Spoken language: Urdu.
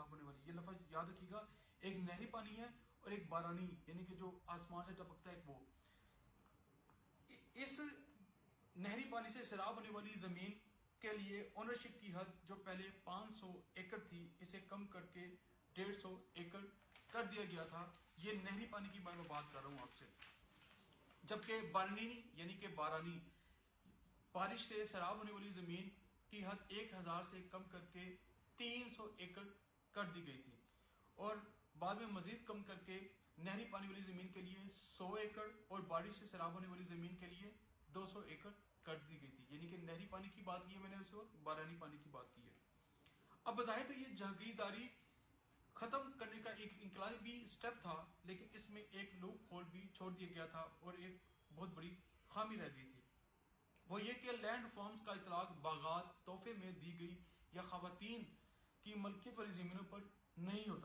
سیلاب ہونے والی. یہ لفظ یاد رکھیے گا, ایک نہری پانی ہے اور ایک بارانی یعنی کہ جو آسمان سے ٹپکتا ہے وہ. اس نہری پانی سے سیراب ہونے والی زمین کے لیے اونرشپ کی حد جو پہلے 500 ایکڑ تھی اسے کم کر کے 150 ایکڑ کر دیا گیا تھا. یہ نہری پانی کی میں بات کر رہا ہوں آپ سے. جبکہ بارانی یعنی کہ بارانی بارش سے سیراب ہونے والی زمین کی حد 1000 سے کم کر کے 300 ایکڑ کر دی گئی تھی, اور بعد میں مزید کم کر کے نہری پانی والی زمین کے لیے 100 ایکڑ اور بارش سے سیراب ہونے والی زمین کے لیے 200 ایکڑ کر دی گئی تھی. یعنی کہ نہری پانی کی بات کی ہے میں نے اسے, اور بارانی پانی کی بات کی ہے. اب بظاہر تو یہ جاگیرداری ختم کرنے کا ایک انقلابی سٹیپ تھا, لیکن اس میں ایک لوپ ہول بھی چھوڑ دیا گیا تھا اور ایک بہت بڑی خامی رہ گئی تھی. وہ یہ کہ لینڈ فارمز کا اطلاق باغات تحفے میں دی گئی یا خواتین کی ملکیت والی زمینوں پر نہیں ہوتا